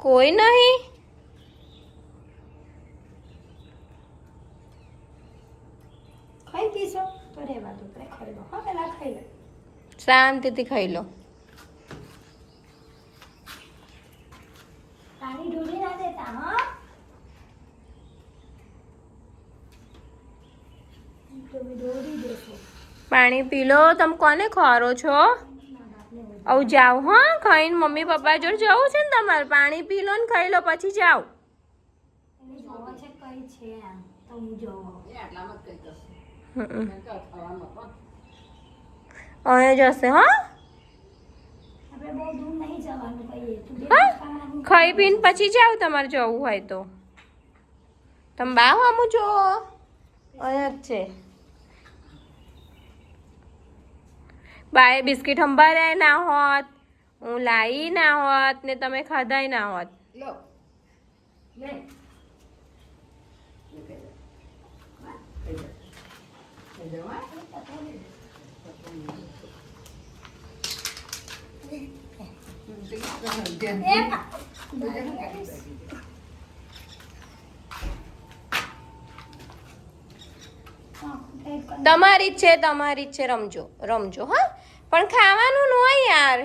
કોઈ નહીં. ખાઈ પીશો તો રહેવા દો, ખાઈ લો. હા પેલા ખાઈ લો. શાંતિથી ખાઈ લો. પાણી ઢોળી ના દેતા. હા તમે ઢોળી દેશો. પાણી પી લો. તમે કોને ખોરો છો? આવું જાઓ. હા ખાઈને મમ્મી પપ્પા જોડે જવું છે ને તમારે. પાણી પી લો ને ખાઈ લો પછી જાઓ. એને જોવા છે કઈ છે એમ તો હું જોવો. અહીંયા જશે. હા આપણે બહુ દૂર નહીં જવાનું કહીએ. તું હા ખાઈ પીને પછી જાઓ તમારે જવું હોય તો. તમે બા હમું જો અહીંયા જ છે. બાએ બિસ્કિટ સંભાળ્યા ના હોત, હું લાવી ના હોત ને તમે ખાધાય ના હોત. તમારી જ છે, તમારી જ છે. રમજો રમજો. હા પણ ખાવાનું ન હોય યાર.